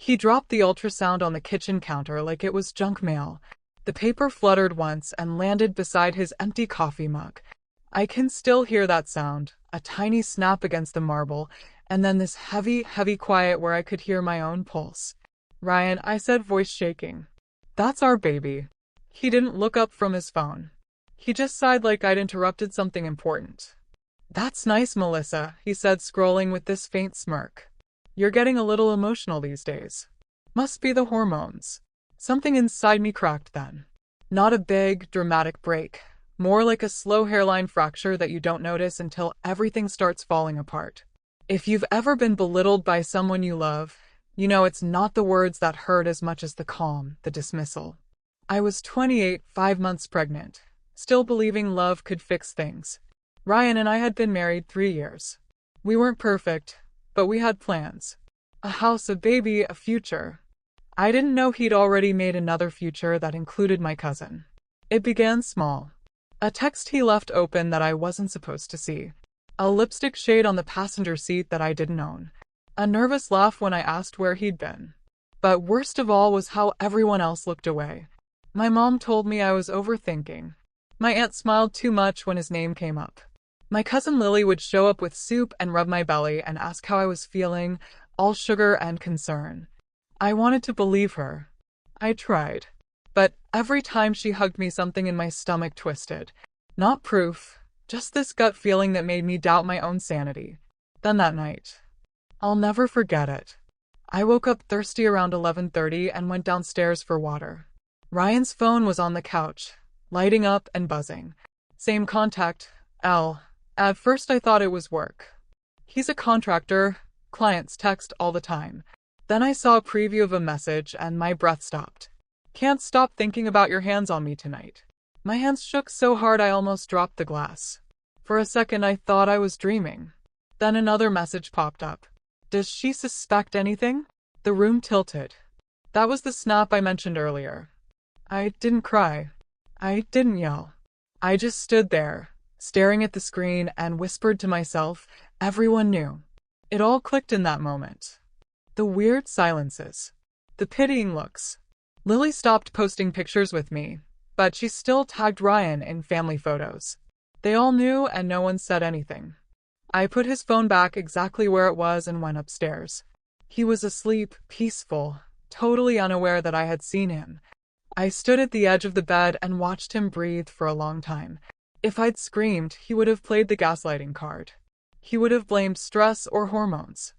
He dropped the ultrasound on the kitchen counter like it was junk mail. The paper fluttered once and landed beside his empty coffee mug. I can still hear that sound, a tiny snap against the marble, and then this heavy, heavy quiet where I could hear my own pulse. "Ryan," I said, voice shaking. "That's our baby." He didn't look up from his phone. He just sighed like I'd interrupted something important. "That's nice, Melissa," he said, scrolling with this faint smirk. "You're getting a little emotional these days. Must be the hormones." Something inside me cracked then. Not a big, dramatic break. More like a slow hairline fracture that you don't notice until everything starts falling apart. If you've ever been belittled by someone you love, you know it's not the words that hurt as much as the calm, the dismissal. I was 28, 5 months pregnant, still believing love could fix things. Ryan and I had been married 3 years. We weren't perfect, but we had plans. A house, a baby, a future. I didn't know he'd already made another future that included my cousin. It began small. A text he left open that I wasn't supposed to see. A lipstick shade on the passenger seat that I didn't own. A nervous laugh when I asked where he'd been. But worst of all was how everyone else looked away. My mom told me I was overthinking. My aunt smiled too much when his name came up. My cousin Lily would show up with soup and rub my belly and ask how I was feeling, all sugar and concern. I wanted to believe her. I tried. But every time she hugged me, something in my stomach twisted. Not proof, just this gut feeling that made me doubt my own sanity. Then that night. I'll never forget it. I woke up thirsty around 11:30 and went downstairs for water. Ryan's phone was on the couch, lighting up and buzzing. Same contact, L. At first I thought it was work. He's a contractor, clients text all the time. Then I saw a preview of a message and my breath stopped. "Can't stop thinking about your hands on me tonight." My hands shook so hard I almost dropped the glass. For a second I thought I was dreaming. Then another message popped up. "Does she suspect anything?" The room tilted. That was the snap I mentioned earlier. I didn't cry. I didn't yell. I just stood there, staring at the screen and whispered to myself, everyone knew. It all clicked in that moment. The weird silences. The pitying looks. Lily stopped posting pictures with me, but she still tagged Ryan in family photos. They all knew and no one said anything. I put his phone back exactly where it was and went upstairs. He was asleep, peaceful, totally unaware that I had seen him. I stood at the edge of the bed and watched him breathe for a long time. If I'd screamed, he would have played the gaslighting card. He would have blamed stress or hormones.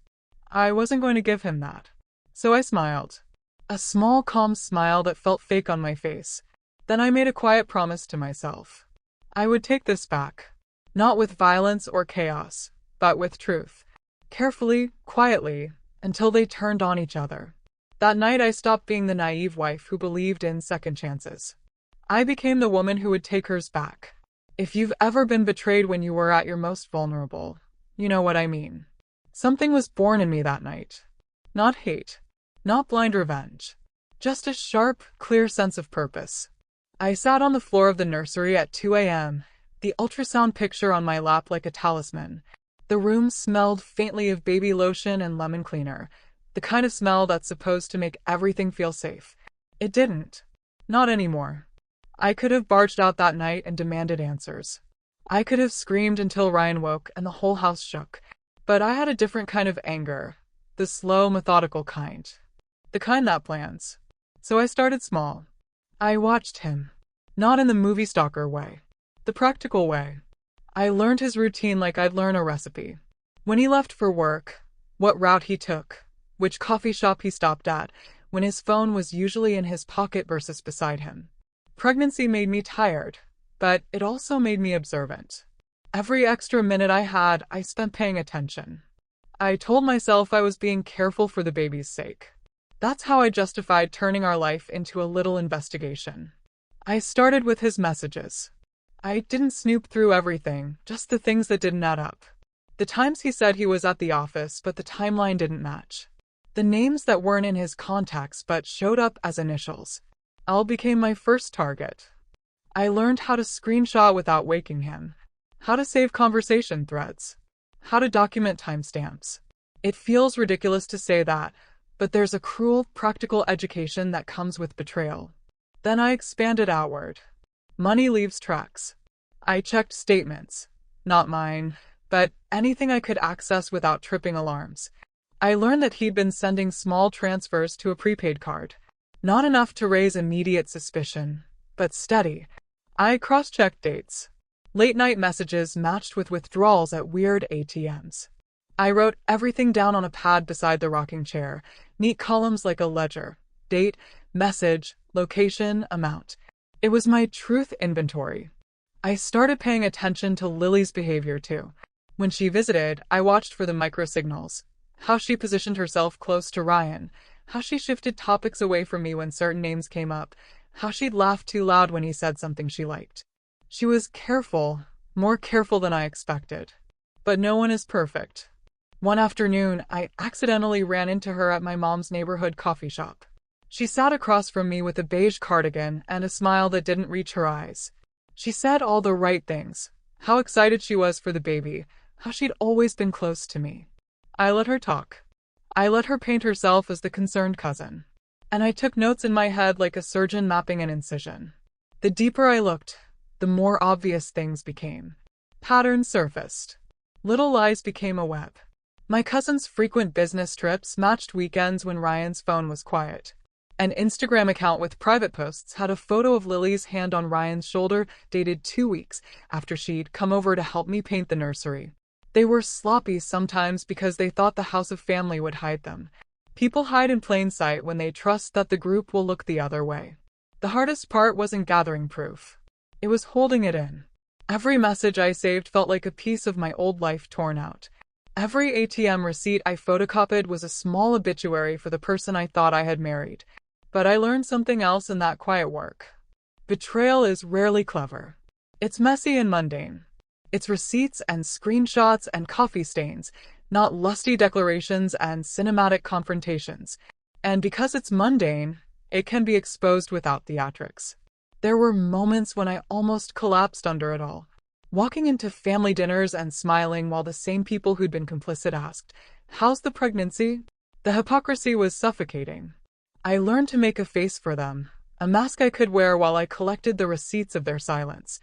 I wasn't going to give him that. So I smiled. A small, calm smile that felt fake on my face. Then I made a quiet promise to myself. I would take this back. Not with violence or chaos, but with truth. Carefully, quietly, until they turned on each other. That night I stopped being the naive wife who believed in second chances. I became the woman who would take hers back. If you've ever been betrayed when you were at your most vulnerable, you know what I mean. Something was born in me that night. Not hate. Not blind revenge. Just a sharp, clear sense of purpose. I sat on the floor of the nursery at 2 a.m., the ultrasound picture on my lap like a talisman. The room smelled faintly of baby lotion and lemon cleaner, the kind of smell that's supposed to make everything feel safe. It didn't. Not anymore. I could have barged out that night and demanded answers. I could have screamed until Ryan woke and the whole house shook. But I had a different kind of anger. The slow, methodical kind. The kind that plans. So I started small. I watched him. Not in the movie stalker way. The practical way. I learned his routine like I'd learn a recipe. When he left for work, what route he took, which coffee shop he stopped at, when his phone was usually in his pocket versus beside him. Pregnancy made me tired, but it also made me observant. Every extra minute I had, I spent paying attention. I told myself I was being careful for the baby's sake. That's how I justified turning our life into a little investigation. I started with his messages. I didn't snoop through everything, just the things that didn't add up. The times he said he was at the office, but the timeline didn't match. The names that weren't in his contacts but showed up as initials. L became my first target. I learned how to screenshot without waking him. How to save conversation threads. How to document timestamps. It feels ridiculous to say that, but there's a cruel, practical education that comes with betrayal. Then I expanded outward. Money leaves tracks. I checked statements. Not mine, but anything I could access without tripping alarms. I learned that he'd been sending small transfers to a prepaid card. Not enough to raise immediate suspicion, but steady. I cross-checked dates. Late-night messages matched with withdrawals at weird ATMs. I wrote everything down on a pad beside the rocking chair, neat columns like a ledger. Date, message, location, amount. It was my truth inventory. I started paying attention to Lily's behavior too. When she visited, I watched for the microsignals. How she positioned herself close to Ryan. How she shifted topics away from me when certain names came up. How she'd laugh too loud when he said something she liked. She was careful, more careful than I expected. But no one is perfect. One afternoon, I accidentally ran into her at my mom's neighborhood coffee shop. She sat across from me with a beige cardigan and a smile that didn't reach her eyes. She said all the right things. How excited she was for the baby. How she'd always been close to me. I let her talk. I let her paint herself as the concerned cousin. And I took notes in my head like a surgeon mapping an incision. The deeper I looked, the more obvious things became. Patterns surfaced. Little lies became a web. My cousin's frequent business trips matched weekends when Ryan's phone was quiet. An Instagram account with private posts had a photo of Lily's hand on Ryan's shoulder, dated 2 weeks after she'd come over to help me paint the nursery. They were sloppy sometimes because they thought the house of family would hide them. People hide in plain sight when they trust that the group will look the other way. The hardest part wasn't gathering proof. It was holding it in. Every message I saved felt like a piece of my old life torn out. Every ATM receipt I photocopied was a small obituary for the person I thought I had married. But I learned something else in that quiet work. Betrayal is rarely clever. It's messy and mundane. It's receipts and screenshots and coffee stains, not lusty declarations and cinematic confrontations. And because it's mundane, it can be exposed without theatrics. There were moments when I almost collapsed under it all. Walking into family dinners and smiling while the same people who'd been complicit asked, "How's the pregnancy?" The hypocrisy was suffocating. I learned to make a face for them, a mask I could wear while I collected the receipts of their silence.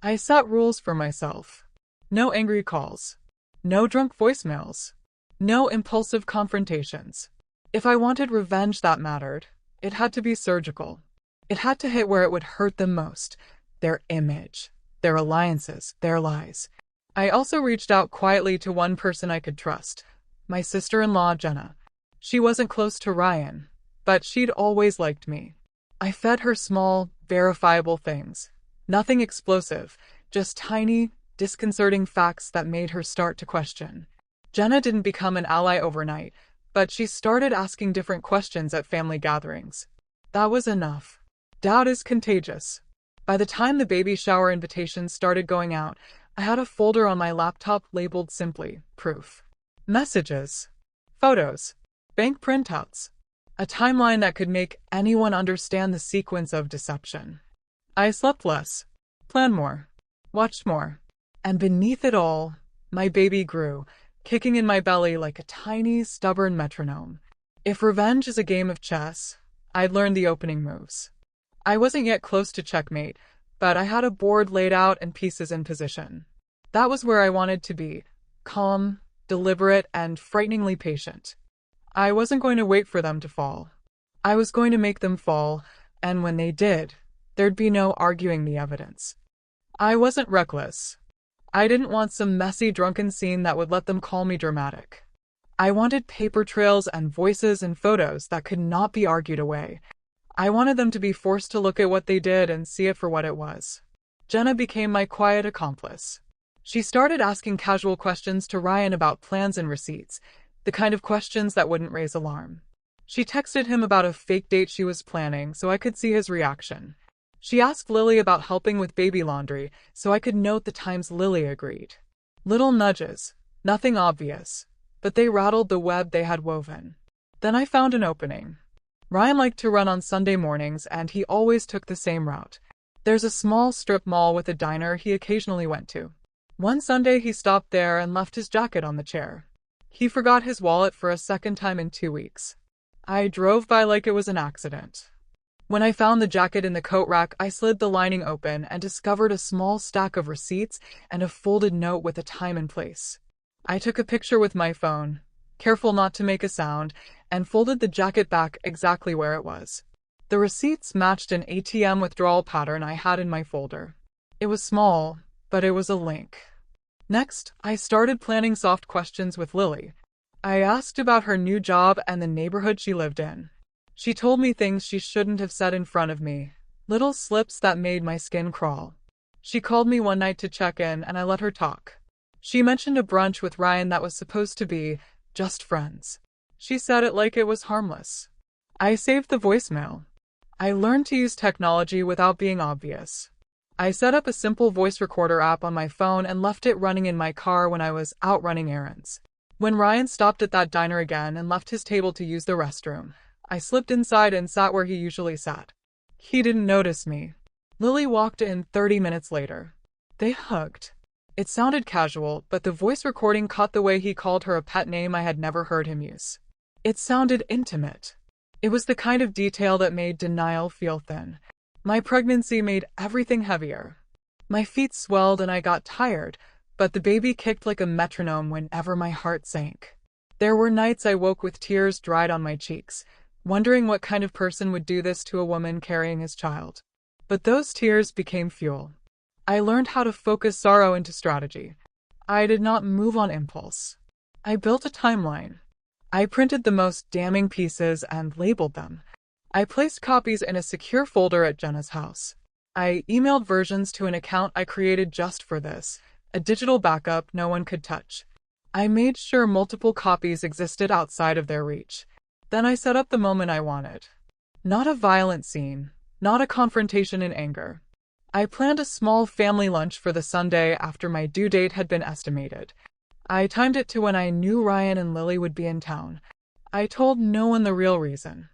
I set rules for myself. No angry calls. No drunk voicemails. No impulsive confrontations. If I wanted revenge that mattered, it had to be surgical. It had to hit where it would hurt them most. Their image. Their alliances. Their lies. I also reached out quietly to one person I could trust. My sister-in-law, Jenna. She wasn't close to Ryan, but she'd always liked me. I fed her small, verifiable things. Nothing explosive, just tiny, disconcerting facts that made her start to question. Jenna didn't become an ally overnight, but she started asking different questions at family gatherings. That was enough. Doubt is contagious. By the time the baby shower invitations started going out, I had a folder on my laptop labeled simply, proof. Messages. Photos. Bank printouts. A timeline that could make anyone understand the sequence of deception. I slept less, planned more, watched more, and beneath it all, my baby grew, kicking in my belly like a tiny, stubborn metronome. If revenge is a game of chess, I'd learned the opening moves. I wasn't yet close to checkmate, but I had a board laid out and pieces in position. That was where I wanted to be, calm, deliberate, and frighteningly patient. I wasn't going to wait for them to fall. I was going to make them fall, and when they did, there'd be no arguing the evidence. I wasn't reckless. I didn't want some messy drunken scene that would let them call me dramatic. I wanted paper trails and voices and photos that could not be argued away. I wanted them to be forced to look at what they did and see it for what it was. Jenna became my quiet accomplice. She started asking casual questions to Ryan about plans and receipts, the kind of questions that wouldn't raise alarm. She texted him about a fake date she was planning so I could see his reaction. She asked Lily about helping with baby laundry so I could note the times Lily agreed. Little nudges, nothing obvious, but they rattled the web they had woven. Then I found an opening. Ryan liked to run on Sunday mornings and he always took the same route. There's a small strip mall with a diner he occasionally went to. One Sunday he stopped there and left his jacket on the chair. He forgot his wallet for a second time in 2 weeks. I drove by like it was an accident. When I found the jacket in the coat rack, I slid the lining open and discovered a small stack of receipts and a folded note with a time and place. I took a picture with my phone, careful not to make a sound, and folded the jacket back exactly where it was. The receipts matched an ATM withdrawal pattern I had in my folder. It was small, but it was a link. Next, I started planning soft questions with Lily. I asked about her new job and the neighborhood she lived in. She told me things she shouldn't have said in front of me, little slips that made my skin crawl. She called me one night to check in, and I let her talk. She mentioned a brunch with Ryan that was supposed to be just friends. She said it like it was harmless. I saved the voicemail. I learned to use technology without being obvious. I set up a simple voice recorder app on my phone and left it running in my car when I was out running errands. When Ryan stopped at that diner again and left his table to use the restroom, I slipped inside and sat where he usually sat. He didn't notice me. Lily walked in 30 minutes later. They hugged. It sounded casual, but the voice recording caught the way he called her a pet name I had never heard him use. It sounded intimate. It was the kind of detail that made denial feel thin. My pregnancy made everything heavier. My feet swelled and I got tired, but the baby kicked like a metronome whenever my heart sank. There were nights I woke with tears dried on my cheeks, wondering what kind of person would do this to a woman carrying his child. But those tears became fuel. I learned how to focus sorrow into strategy. I did not move on impulse. I built a timeline. I printed the most damning pieces and labeled them. I placed copies in a secure folder at Jenna's house. I emailed versions to an account I created just for this, a digital backup no one could touch. I made sure multiple copies existed outside of their reach. Then I set up the moment I wanted. Not a violent scene, not a confrontation in anger. I planned a small family lunch for the Sunday after my due date had been estimated. I timed it to when I knew Ryan and Lily would be in town. I told no one the real reason.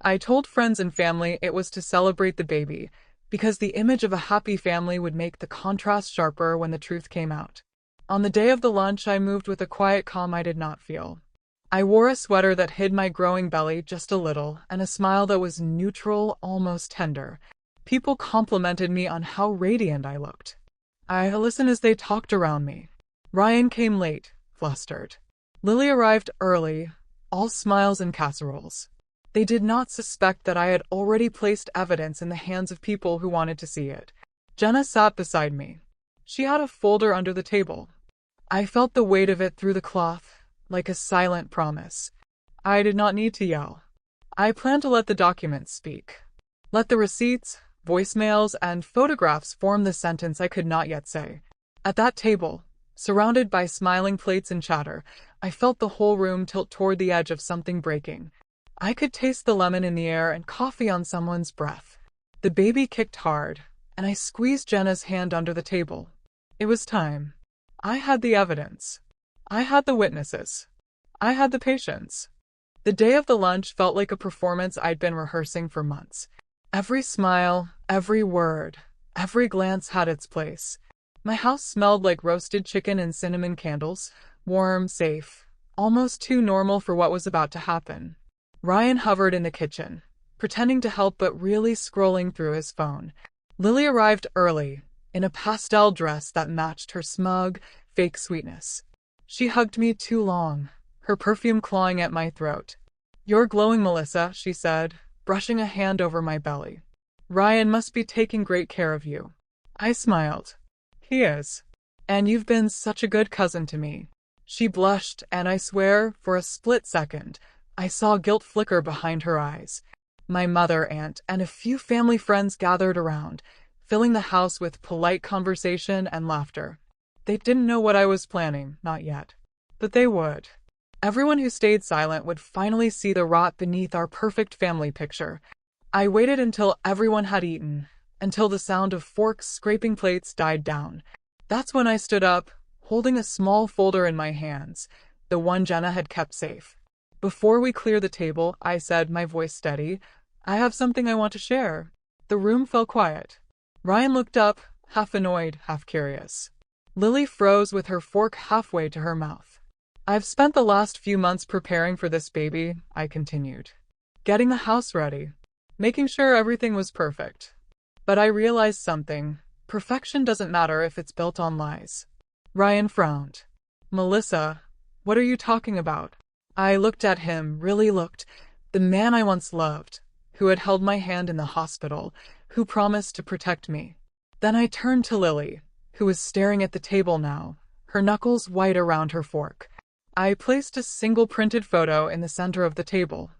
I told friends and family it was to celebrate the baby, because the image of a happy family would make the contrast sharper when the truth came out. On the day of the lunch, I moved with a quiet calm I did not feel. I wore a sweater that hid my growing belly just a little, and a smile that was neutral, almost tender. People complimented me on how radiant I looked. I listened as they talked around me. Ryan came late, flustered. Lily arrived early, all smiles and casseroles. They did not suspect that I had already placed evidence in the hands of people who wanted to see it. Jenna sat beside me. She had a folder under the table. I felt the weight of it through the cloth, like a silent promise. I did not need to yell. I planned to let the documents speak. Let the receipts, voicemails, and photographs form the sentence I could not yet say. At that table, surrounded by smiling plates and chatter, I felt the whole room tilt toward the edge of something breaking. I could taste the lemon in the air and coffee on someone's breath. The baby kicked hard, and I squeezed Jenna's hand under the table. It was time. I had the evidence. I had the witnesses. I had the patience. The day of the lunch felt like a performance I'd been rehearsing for months. Every smile, every word, every glance had its place. My house smelled like roasted chicken and cinnamon candles, warm, safe, almost too normal for what was about to happen. Ryan hovered in the kitchen, pretending to help but really scrolling through his phone. Lily arrived early, in a pastel dress that matched her smug, fake sweetness. She hugged me too long, her perfume clawing at my throat. "You're glowing, Melissa," she said, brushing a hand over my belly. "Ryan must be taking great care of you." I smiled. "He is. And you've been such a good cousin to me." She blushed, and I swear, for a split second, I saw guilt flicker behind her eyes. My mother, aunt, and a few family friends gathered around, filling the house with polite conversation and laughter. They didn't know what I was planning, not yet. But they would. Everyone who stayed silent would finally see the rot beneath our perfect family picture. I waited until everyone had eaten, until the sound of forks scraping plates died down. That's when I stood up, holding a small folder in my hands, the one Jenna had kept safe. "Before we clear the table," I said, my voice steady, "I have something I want to share." The room fell quiet. Ryan looked up, half annoyed, half curious. Lily froze with her fork halfway to her mouth. "I've spent the last few months preparing for this baby," I continued. getting the house ready, making sure everything was perfect. But I realized something. Perfection doesn't matter if it's built on lies. Ryan frowned. Melissa, what are you talking about? I looked at him, really looked. The man I once loved, who had held my hand in the hospital, who promised to protect me. Then I turned to Lily, who was staring at the table now, her knuckles white around her fork. I placed a single printed photo in the center of the table.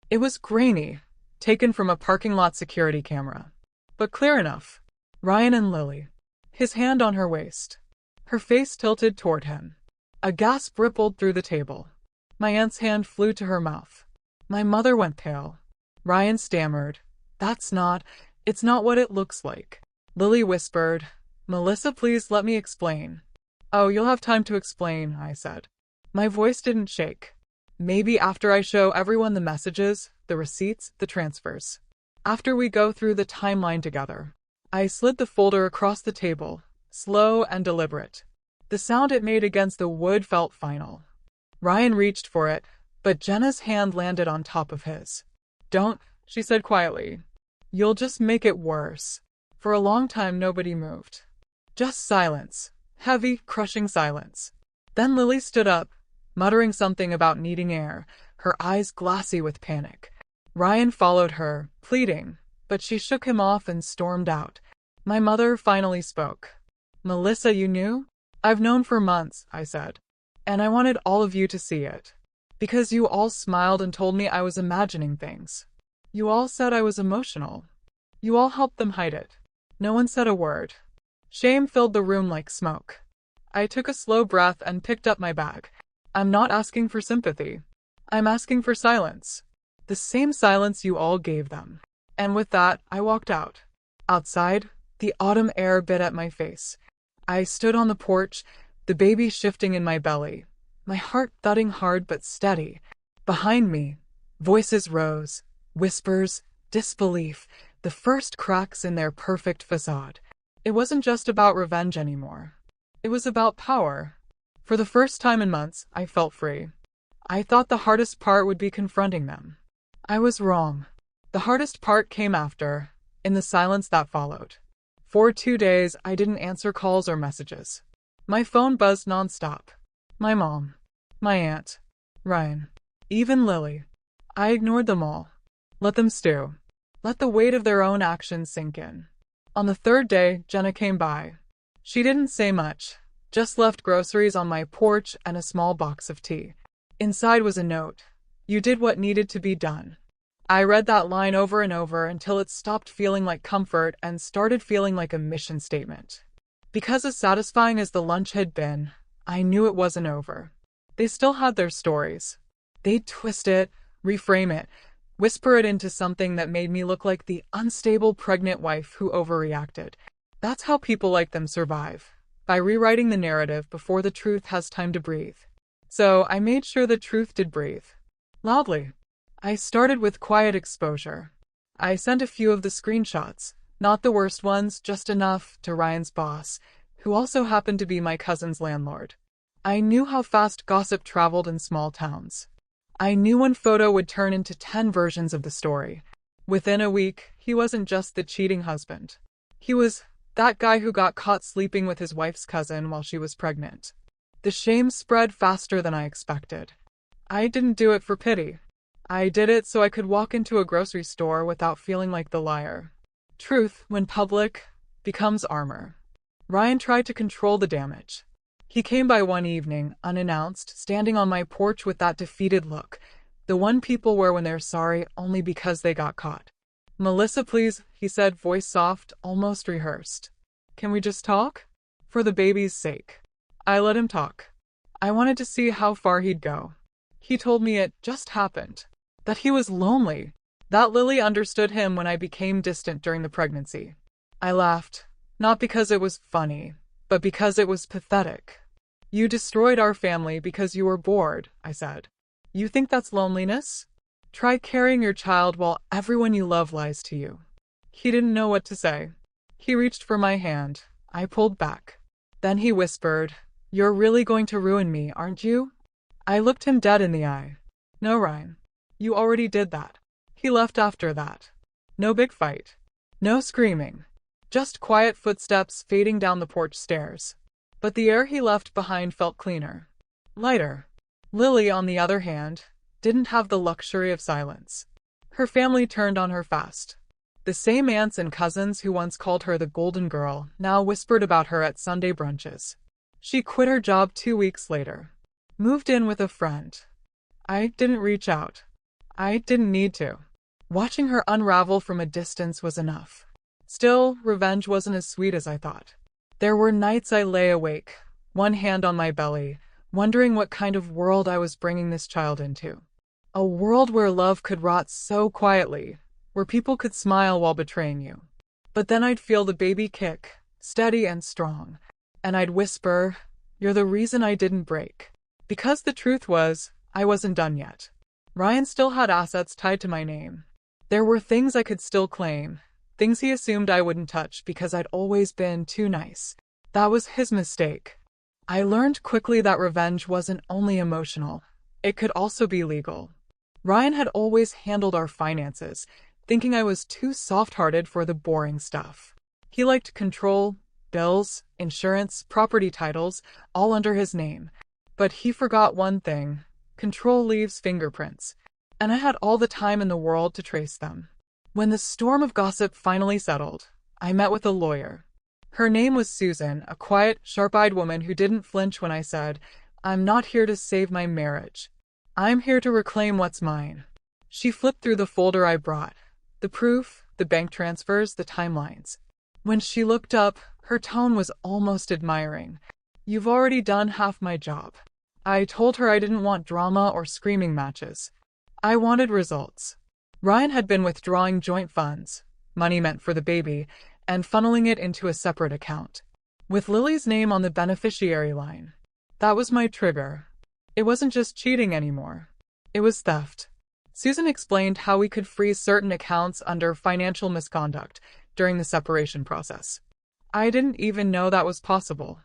It was grainy, taken from a parking lot security camera, but clear enough. Ryan and Lily, his hand on her waist, her face tilted toward him. A gasp rippled through the table. My aunt's hand flew to her mouth. My mother went pale. Ryan stammered, it's not what it looks like. Lily whispered, Melissa, please let me explain. Oh, you'll have time to explain, I said. My voice didn't shake. Maybe after I show everyone the messages, the receipts, the transfers. After we go through the timeline together. I slid the folder across the table, slow and deliberate. The sound it made against the wood felt final. Ryan reached for it, but Jenna's hand landed on top of his. Don't, she said quietly. You'll just make it worse. For a long time nobody moved. Just silence. Heavy, crushing silence. Then Lily stood up, muttering something about needing air, her eyes glassy with panic. Ryan followed her, pleading, but she shook him off and stormed out. My mother finally spoke. Melissa, you knew? I've known for months, I said. And I wanted all of you to see it. Because you all smiled and told me I was imagining things. You all said I was emotional. You all helped them hide it. No one said a word. Shame filled the room like smoke. I took a slow breath and picked up my bag. I'm not asking for sympathy. I'm asking for silence. The same silence you all gave them. And with that, I walked out. Outside, the autumn air bit at my face. I stood on the porch, the baby shifting in my belly, my heart thudding hard but steady. Behind me, voices rose, whispers, disbelief, the first cracks in their perfect facade. It wasn't just about revenge anymore. It was about power. For the first time in months, I felt free. I thought the hardest part would be confronting them. I was wrong. The hardest part came after, in the silence that followed. For 2 days, I didn't answer calls or messages. My phone buzzed nonstop. My mom, my aunt, Ryan, even Lily. I ignored them all. Let them stew. Let the weight of their own actions sink in. On the 3rd day, Jenna came by. She didn't say much, just left groceries on my porch and a small box of tea. Inside was a note. You did what needed to be done. I read that line over and over until it stopped feeling like comfort and started feeling like a mission statement. Because as satisfying as the lunch had been, I knew it wasn't over. They still had their stories. They'd twist it, reframe it, whisper it into something that made me look like the unstable pregnant wife who overreacted. That's how people like them survive, by rewriting the narrative before the truth has time to breathe. So I made sure the truth did breathe. Loudly. I started with quiet exposure. I sent a few of the screenshots, not the worst ones, just enough, to Ryan's boss, who also happened to be my cousin's landlord. I knew how fast gossip traveled in small towns. I knew one photo would turn into 10 versions of the story. Within a week, he wasn't just the cheating husband. He was that guy who got caught sleeping with his wife's cousin while she was pregnant. The shame spread faster than I expected. I didn't do it for pity. I did it so I could walk into a grocery store without feeling like the liar. Truth, when public, becomes armor. Ryan tried to control the damage. He came by one evening, unannounced, standing on my porch with that defeated look, the one people wear when they're sorry only because they got caught. Melissa, please, he said, voice soft, almost rehearsed. Can we just talk? For the baby's sake. I let him talk. I wanted to see how far he'd go. He told me it just happened. That he was lonely. That Lily understood him when I became distant during the pregnancy. I laughed, not because it was funny, but because it was pathetic. You destroyed our family because you were bored, I said. You think that's loneliness? Try carrying your child while everyone you love lies to you. He didn't know what to say. He reached for my hand. I pulled back. Then he whispered, You're really going to ruin me, aren't you? I looked him dead in the eye. No, Ryan. You already did that. He left after that. No big fight. No screaming. Just quiet footsteps fading down the porch stairs. But the air he left behind felt cleaner. Lighter. Lily, on the other hand, didn't have the luxury of silence. Her family turned on her fast. The same aunts and cousins who once called her the golden girl now whispered about her at Sunday brunches. She quit her job 2 weeks later. Moved in with a friend. I didn't reach out. I didn't need to. Watching her unravel from a distance was enough. Still, revenge wasn't as sweet as I thought. There were nights I lay awake, one hand on my belly, wondering what kind of world I was bringing this child into. A world where love could rot so quietly, where people could smile while betraying you. But then I'd feel the baby kick, steady and strong, and I'd whisper, "You're the reason I didn't break." Because the truth was, I wasn't done yet. Ryan still had assets tied to my name. There were things I could still claim, things he assumed I wouldn't touch because I'd always been too nice. That was his mistake. I learned quickly that revenge wasn't only emotional, it could also be legal. Ryan had always handled our finances, thinking I was too soft-hearted for the boring stuff. He liked control, bills, insurance, property titles, all under his name. But he forgot one thing: control leaves fingerprints, and I had all the time in the world to trace them. When the storm of gossip finally settled, I met with a lawyer. Her name was Susan, a quiet, sharp-eyed woman who didn't flinch when I said, "I'm not here to save my marriage. I'm here to reclaim what's mine." She flipped through the folder I brought. The proof, the bank transfers, the timelines. When she looked up, her tone was almost admiring. "You've already done half my job." I told her I didn't want drama or screaming matches. I wanted results. Ryan had been withdrawing joint funds, money meant for the baby, and funneling it into a separate account, with Lily's name on the beneficiary line. That was my trigger. It wasn't just cheating anymore. It was theft. Susan explained how we could freeze certain accounts under financial misconduct during the separation process. I didn't even know that was possible.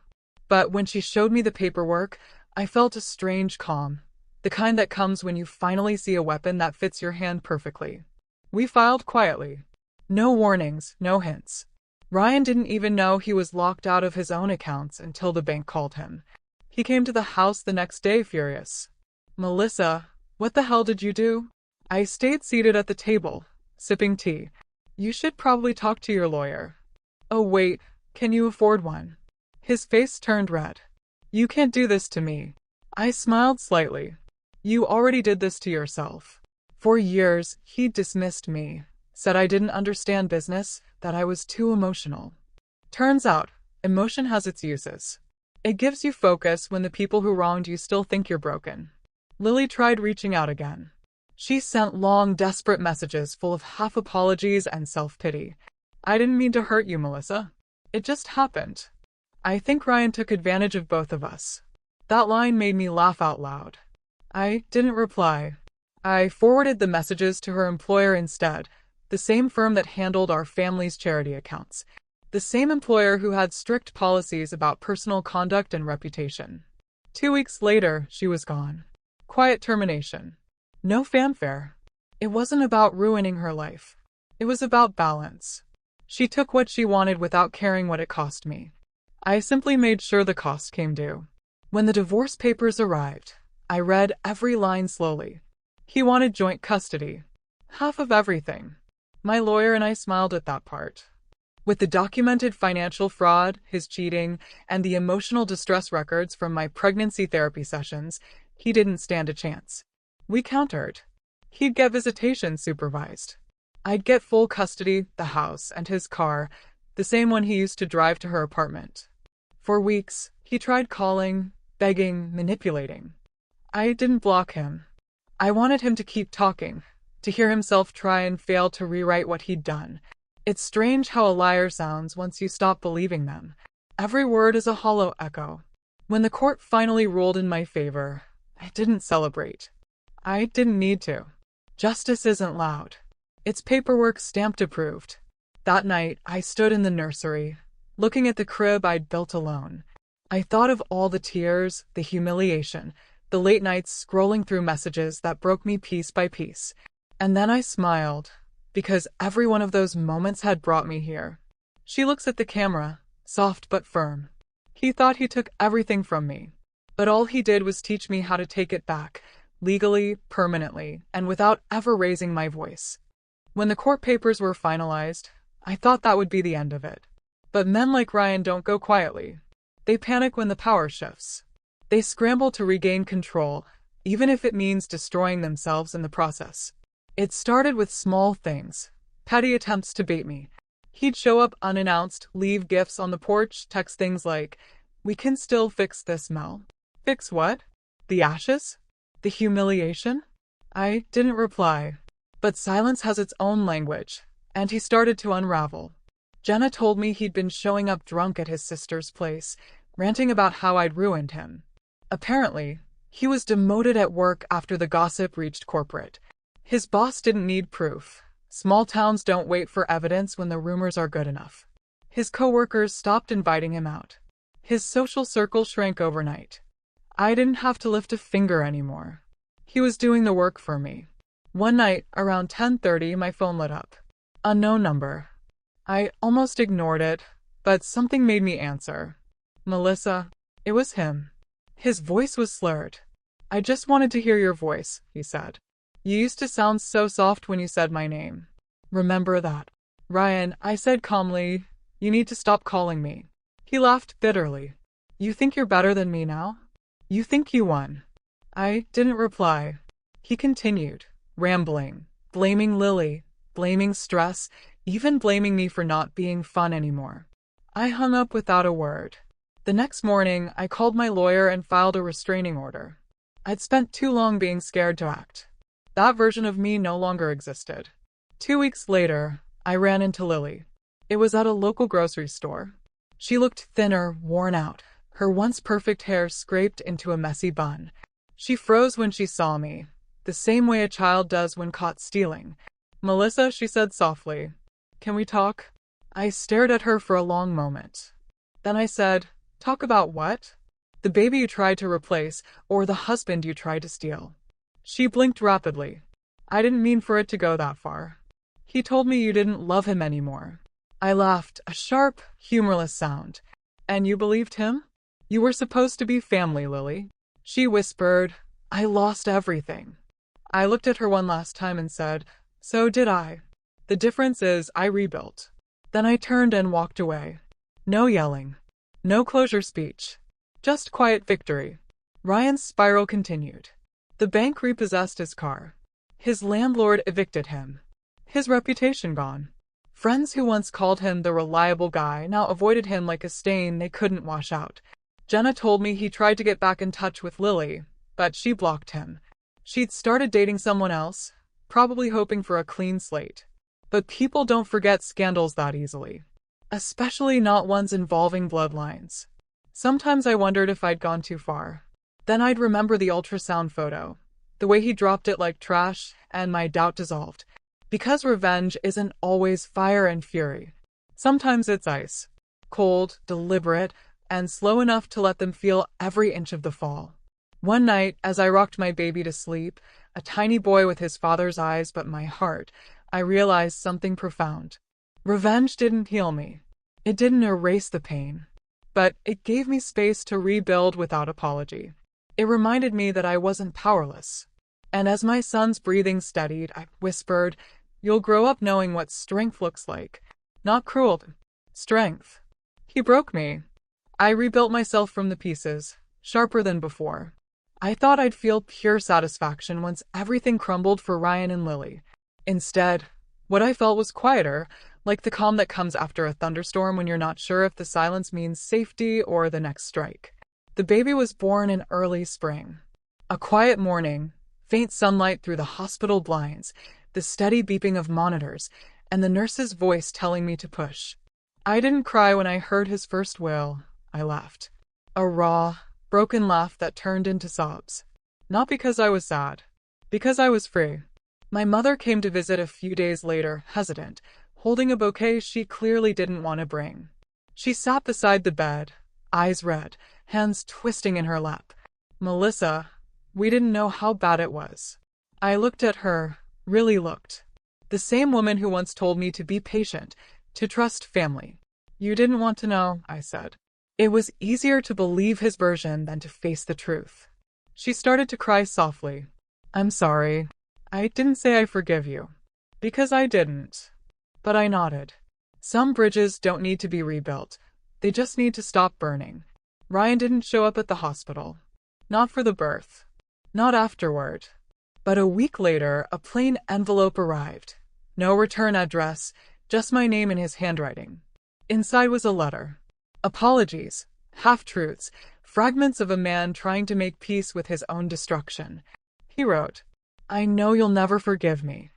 But when she showed me the paperwork, I felt a strange calm, the kind that comes when you finally see a weapon that fits your hand perfectly. We filed quietly. No warnings, no hints. Ryan didn't even know he was locked out of his own accounts until the bank called him. He came to the house the next day furious. "Melissa, what the hell did you do?" I stayed seated at the table, sipping tea. "You should probably talk to your lawyer." "Oh wait, can you afford one?" His face turned red. "You can't do this to me." I smiled slightly. "You already did this to yourself." For years, he dismissed me, said I didn't understand business, that I was too emotional. Turns out, emotion has its uses. It gives you focus when the people who wronged you still think you're broken. Lily tried reaching out again. She sent long, desperate messages full of half apologies and self-pity. "I didn't mean to hurt you, Melissa. It just happened. I think Ryan took advantage of both of us." That line made me laugh out loud. I didn't reply. I forwarded the messages to her employer instead, the same firm that handled our family's charity accounts, the same employer who had strict policies about personal conduct and reputation. 2 weeks later, she was gone. Quiet termination. No fanfare. It wasn't about ruining her life. It was about balance. She took what she wanted without caring what it cost me. I simply made sure the cost came due. When the divorce papers arrived, I read every line slowly. He wanted joint custody. Half of everything. My lawyer and I smiled at that part. With the documented financial fraud, his cheating, and the emotional distress records from my pregnancy therapy sessions, he didn't stand a chance. We countered. He'd get visitation supervised. I'd get full custody, the house, and his car, the same one he used to drive to her apartment. For weeks, he tried calling, begging, manipulating. I didn't block him. I wanted him to keep talking, to hear himself try and fail to rewrite what he'd done. It's strange how a liar sounds once you stop believing them. Every word is a hollow echo. When the court finally ruled in my favor, I didn't celebrate. I didn't need to. Justice isn't loud. It's paperwork stamped approved. That night, I stood in the nursery, looking at the crib I'd built alone. I thought of all the tears, the humiliation, the late nights scrolling through messages that broke me piece by piece. And then I smiled, because every one of those moments had brought me here. She looks at the camera, soft but firm. He thought he took everything from me, but all he did was teach me how to take it back, legally, permanently, and without ever raising my voice. When the court papers were finalized, I thought that would be the end of it. But men like Ryan don't go quietly. They panic when the power shifts. They scramble to regain control, even if it means destroying themselves in the process. It started with small things, petty attempts to bait me. He'd show up unannounced, leave gifts on the porch, text things like, "We can still fix this, Mel." Fix what? The ashes? The humiliation? I didn't reply. But silence has its own language, and he started to unravel. Jenna told me he'd been showing up drunk at his sister's place, ranting about how I'd ruined him. Apparently, he was demoted at work after the gossip reached corporate. His boss didn't need proof. Small towns don't wait for evidence when the rumors are good enough. His coworkers stopped inviting him out. His social circle shrank overnight. I didn't have to lift a finger anymore. He was doing the work for me. One night, around 10:30, my phone lit up. Unknown number. I almost ignored it, but something made me answer. Melissa. It was him. His voice was slurred. "I just wanted to hear your voice," he said. "You used to sound so soft when you said my name. Remember that?" "Ryan," I said calmly, "you need to stop calling me." He laughed bitterly. "You think you're better than me now? You think you won?" I didn't reply. He continued, rambling, blaming Lily, blaming stress, even blaming me for not being fun anymore. I hung up without a word. The next morning, I called my lawyer and filed a restraining order. I'd spent too long being scared to act. That version of me no longer existed. 2 weeks later, I ran into Lily. It was at a local grocery store. She looked thinner, worn out, her once perfect hair scraped into a messy bun. She froze when she saw me, the same way a child does when caught stealing. "Melissa," she said softly, "can we talk?" I stared at her for a long moment. Then I said, "Talk about what? The baby you tried to replace, or the husband you tried to steal?" She blinked rapidly. "I didn't mean for it to go that far. He told me you didn't love him anymore." I laughed, a sharp, humorless sound. "And you believed him? You were supposed to be family, Lily." She whispered, "I lost everything." I looked at her one last time and said, "So did I. The difference is I rebuilt." Then I turned and walked away. No yelling. No closure speech. Just quiet victory. Ryan's spiral continued. The bank repossessed his car. His landlord evicted him. His reputation gone. Friends who once called him the reliable guy now avoided him like a stain they couldn't wash out. Jenna told me he tried to get back in touch with Lily, but she blocked him. She'd started dating someone else, probably hoping for a clean slate. But people don't forget scandals that easily. Especially not ones involving bloodlines. Sometimes I wondered if I'd gone too far. Then I'd remember the ultrasound photo, the way he dropped it like trash, and my doubt dissolved. Because revenge isn't always fire and fury. Sometimes it's ice. Cold, deliberate, and slow enough to let them feel every inch of the fall. One night, as I rocked my baby to sleep, a tiny boy with his father's eyes but my heart, I realized something profound. Revenge didn't heal me. It didn't erase the pain. But it gave me space to rebuild without apology. It reminded me that I wasn't powerless. And as my son's breathing steadied, I whispered, "You'll grow up knowing what strength looks like. Not cruelty. Strength." He broke me. I rebuilt myself from the pieces, sharper than before. I thought I'd feel pure satisfaction once everything crumbled for Ryan and Lily. Instead, what I felt was quieter, like the calm that comes after a thunderstorm when you're not sure if the silence means safety or the next strike. The baby was born in early spring. A quiet morning, faint sunlight through the hospital blinds, the steady beeping of monitors, and the nurse's voice telling me to push. I didn't cry when I heard his first wail. I laughed. A raw, broken laugh that turned into sobs. Not because I was sad. Because I was free. My mother came to visit a few days later, hesitant, holding a bouquet she clearly didn't want to bring. She sat beside the bed, eyes red, hands twisting in her lap. "Melissa, we didn't know how bad it was." I looked at her, really looked. The same woman who once told me to be patient, to trust family. You didn't want to know, I said. It was easier to believe his version than to face the truth. She started to cry softly. I'm sorry. I didn't say I forgive you. Because I didn't. But I nodded. Some bridges don't need to be rebuilt. They just need to stop burning. Ryan didn't show up at the hospital. Not for the birth. Not afterward. But a week later, a plain envelope arrived. No return address, just my name in his handwriting. Inside was a letter. Apologies, half-truths, fragments of a man trying to make peace with his own destruction. He wrote, I know you'll never forgive me.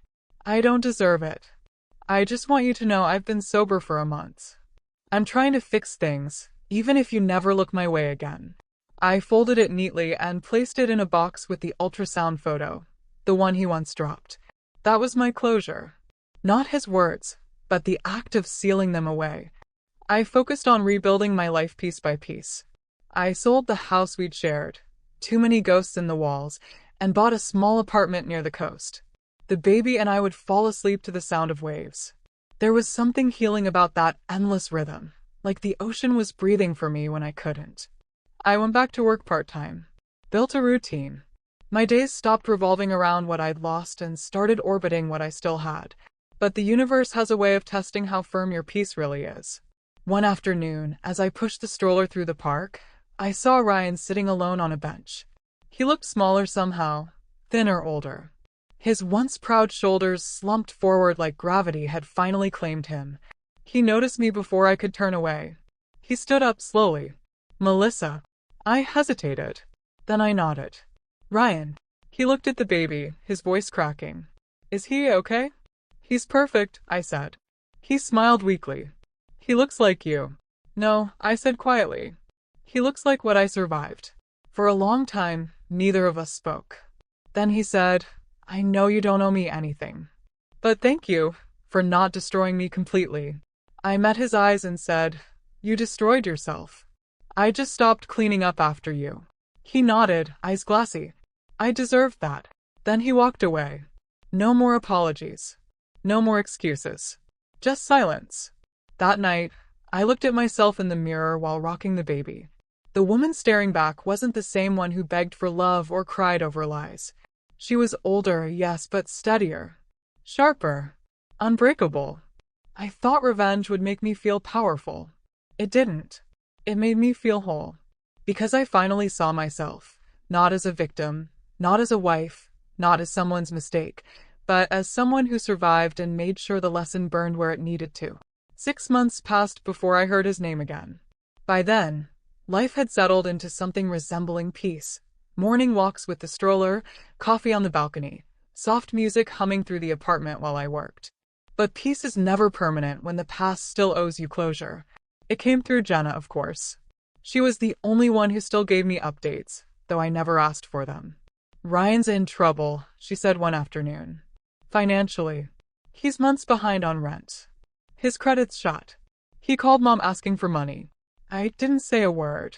I don't deserve it. I just want you to know I've been sober for a month. I'm trying to fix things, even if you never look my way again. I folded it neatly and placed it in a box with the ultrasound photo, the one he once dropped. That was my closure. Not his words, but the act of sealing them away. I focused on rebuilding my life piece by piece. I sold the house we'd shared, too many ghosts in the walls, and bought a small apartment near the coast. The baby and I would fall asleep to the sound of waves. There was something healing about that endless rhythm, like the ocean was breathing for me when I couldn't. I went back to work part-time, built a routine. My days stopped revolving around what I'd lost and started orbiting what I still had. But the universe has a way of testing how firm your peace really is. One afternoon, as I pushed the stroller through the park, I saw Ryan sitting alone on a bench. He looked smaller somehow, thinner, older. His once proud shoulders slumped forward like gravity had finally claimed him. He noticed me before I could turn away. He stood up slowly. Melissa. I hesitated. Then I nodded. Ryan. He looked at the baby, his voice cracking. Is he okay? He's perfect, I said. He smiled weakly. He looks like you. No, I said quietly. He looks like what I survived. For a long time, neither of us spoke. Then he said, I know you don't owe me anything. But thank you for not destroying me completely. I met his eyes and said, You destroyed yourself. I just stopped cleaning up after you. He nodded, eyes glassy. I deserved that. Then he walked away. No more apologies. No more excuses. Just silence. That night, I looked at myself in the mirror while rocking the baby. The woman staring back wasn't the same one who begged for love or cried over lies. She was older, yes, but steadier. Sharper. Unbreakable. I thought revenge would make me feel powerful. It didn't. It made me feel whole. Because I finally saw myself, not as a victim, not as a wife, not as someone's mistake, but as someone who survived and made sure the lesson burned where it needed to. 6 months passed before I heard his name again. By then, life had settled into something resembling peace. Morning walks with the stroller, coffee on the balcony, soft music humming through the apartment while I worked. But peace is never permanent when the past still owes you closure. It came through Jenna, of course. She was the only one who still gave me updates, though I never asked for them. Ryan's in trouble, she said one afternoon. Financially. He's months behind on rent. His credit's shot. He called Mom asking for money. I didn't say a word.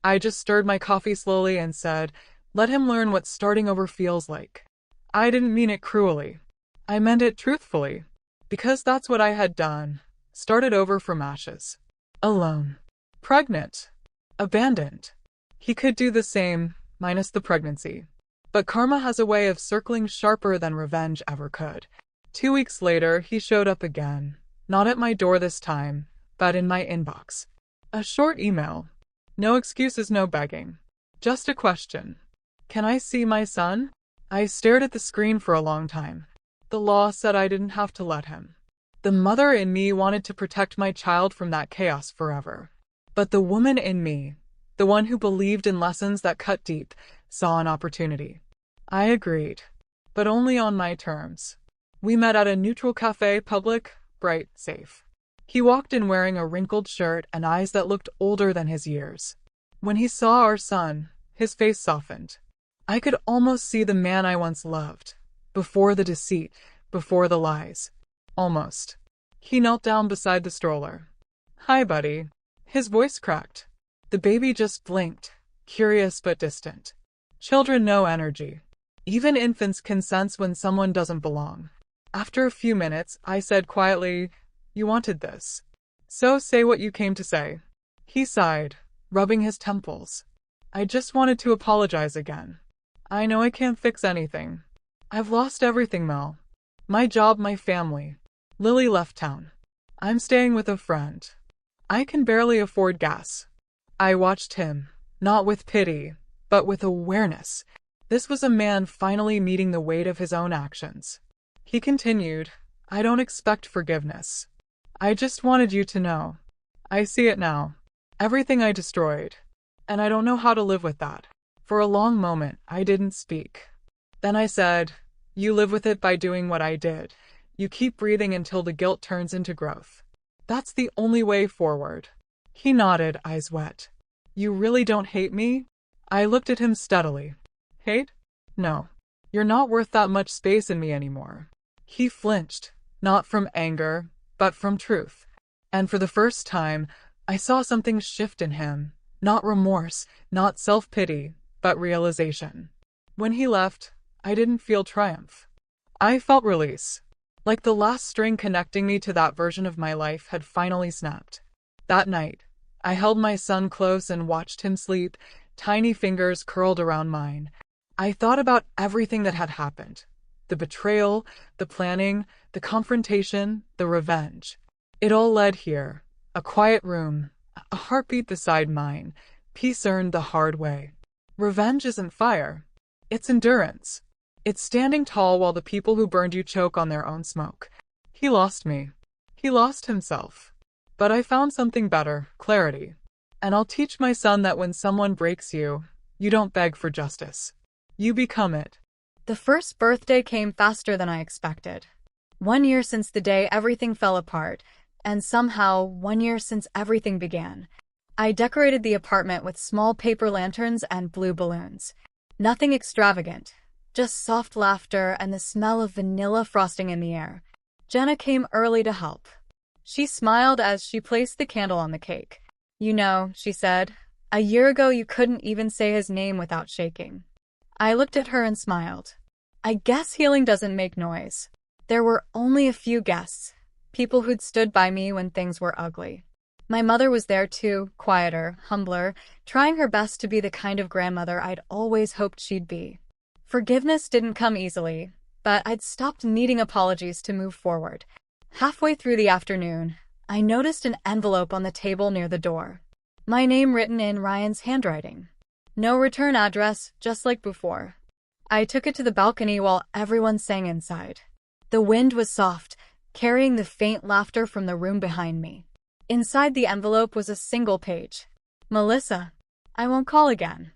I just stirred my coffee slowly and said, let him learn what starting over feels like. I didn't mean it cruelly. I meant it truthfully. Because that's what I had done. Started over from ashes. Alone. Pregnant. Abandoned. He could do the same, minus the pregnancy. But karma has a way of circling sharper than revenge ever could. 2 weeks later, he showed up again. Not at my door this time, but in my inbox. A short email. No excuses, no begging. Just a question. Can I see my son? I stared at the screen for a long time. The law said I didn't have to let him. The mother in me wanted to protect my child from that chaos forever. But the woman in me, the one who believed in lessons that cut deep, saw an opportunity. I agreed, but only on my terms. We met at a neutral cafe, public, bright, safe. He walked in wearing a wrinkled shirt and eyes that looked older than his years. When he saw our son, his face softened. I could almost see the man I once loved. Before the deceit, before the lies. Almost. He knelt down beside the stroller. Hi, buddy. His voice cracked. The baby just blinked, curious but distant. Children know energy. Even infants can sense when someone doesn't belong. After a few minutes, I said quietly, "You wanted this. So say what you came to say." He sighed, rubbing his temples. "I just wanted to apologize again. I know I can't fix anything. I've lost everything, Mel. My job, my family. Lily left town. I'm staying with a friend. I can barely afford gas." I watched him, not with pity, but with awareness. This was a man finally meeting the weight of his own actions. He continued, "I don't expect forgiveness. I just wanted you to know. I see it now. Everything I destroyed. And I don't know how to live with that." For a long moment, I didn't speak. Then I said, "You live with it by doing what I did. You keep breathing until the guilt turns into growth. That's the only way forward." He nodded, eyes wet. "You really don't hate me?" I looked at him steadily. "Hate? No. You're not worth that much space in me anymore." He flinched, not from anger, but from truth. And for the first time, I saw something shift in him. Not remorse, not self-pity, but realization. When he left, I didn't feel triumph. I felt release. Like the last string connecting me to that version of my life had finally snapped. That night, I held my son close and watched him sleep, tiny fingers curled around mine. I thought about everything that had happened. The betrayal, the planning, the confrontation, the revenge. It all led here. A quiet room, a heartbeat beside mine, peace earned the hard way. Revenge isn't fire. It's endurance. It's standing tall while the people who burned you choke on their own smoke. He lost me. He lost himself. But I found something better, clarity. And I'll teach my son that when someone breaks you, you don't beg for justice. You become it. The first birthday came faster than I expected. 1 year since the day everything fell apart, and somehow 1 year since everything began. I decorated the apartment with small paper lanterns and blue balloons. Nothing extravagant, just soft laughter and the smell of vanilla frosting in the air. Jenna came early to help. She smiled as she placed the candle on the cake. "You know," she said, "a year ago you couldn't even say his name without shaking." I looked at her and smiled. I guess healing doesn't make noise. There were only a few guests, people who'd stood by me when things were ugly. My mother was there too, quieter, humbler, trying her best to be the kind of grandmother I'd always hoped she'd be. Forgiveness didn't come easily, but I'd stopped needing apologies to move forward. Halfway through the afternoon, I noticed an envelope on the table near the door. My name written in Ryan's handwriting. No return address, just like before. I took it to the balcony while everyone sang inside. The wind was soft, carrying the faint laughter from the room behind me. Inside the envelope was a single page. "Melissa, I won't call again.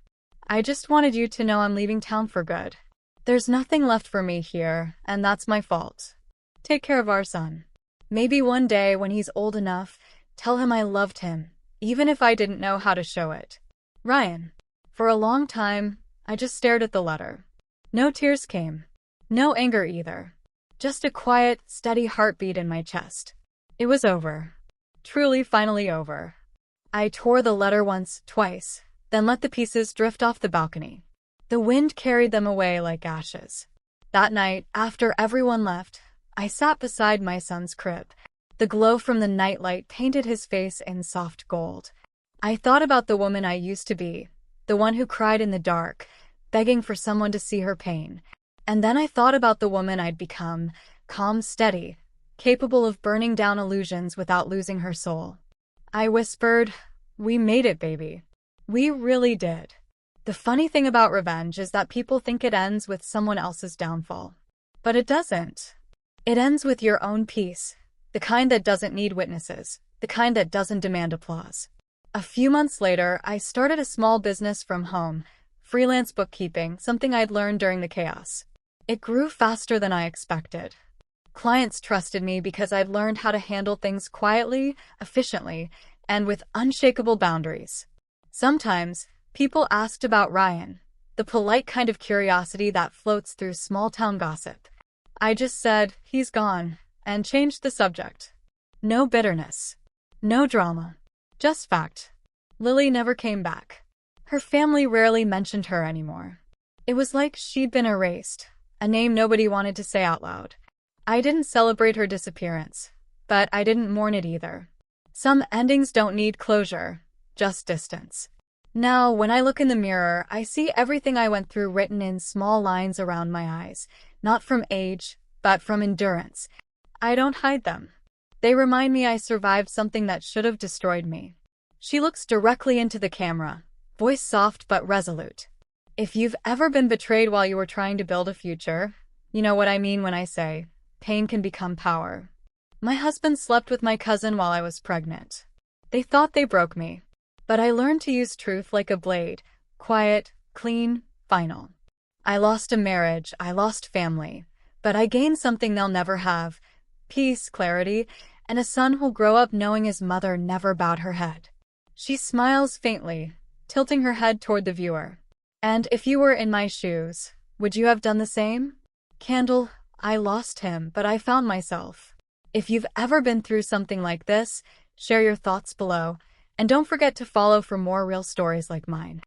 I just wanted you to know I'm leaving town for good. There's nothing left for me here, and that's my fault. Take care of our son. Maybe one day when he's old enough, tell him I loved him, even if I didn't know how to show it. Ryan." For a long time, I just stared at the letter. No tears came. No anger either. Just a quiet, steady heartbeat in my chest. It was over. Truly, finally over. I tore the letter once, twice, then let the pieces drift off the balcony. The wind carried them away like ashes. That night, after everyone left, I sat beside my son's crib. The glow from the nightlight painted his face in soft gold. I thought about the woman I used to be, the one who cried in the dark, begging for someone to see her pain. And then I thought about the woman I'd become, calm, steady, capable of burning down illusions without losing her soul. I whispered, "We made it, baby. We really did." The funny thing about revenge is that people think it ends with someone else's downfall. But it doesn't. It ends with your own peace, the kind that doesn't need witnesses, the kind that doesn't demand applause. A few months later, I started a small business from home, freelance bookkeeping, something I'd learned during the chaos. It grew faster than I expected. Clients trusted me because I'd learned how to handle things quietly, efficiently, and with unshakable boundaries. Sometimes, people asked about Ryan, the polite kind of curiosity that floats through small-town gossip. I just said, "He's gone," and changed the subject. No bitterness. No drama. Just fact. Lily never came back. Her family rarely mentioned her anymore. It was like she'd been erased, a name nobody wanted to say out loud. I didn't celebrate her disappearance, but I didn't mourn it either. Some endings don't need closure, just distance. Now, when I look in the mirror, I see everything I went through written in small lines around my eyes, not from age, but from endurance. I don't hide them. They remind me I survived something that should have destroyed me. She looks directly into the camera, voice soft but resolute. If you've ever been betrayed while you were trying to build a future, you know what I mean when I say, pain can become power. My husband slept with my cousin while I was pregnant. They thought they broke me. But I learned to use truth like a blade, quiet, clean, final. I lost a marriage, I lost family, but I gained something they'll never have: peace, clarity, and a son who'll grow up knowing his mother never bowed her head. She smiles faintly, tilting her head toward the viewer. And if you were in my shoes, would you have done the same? Candle, I lost him, but I found myself. If you've ever been through something like this, share your thoughts below. And don't forget to follow for more real stories like mine.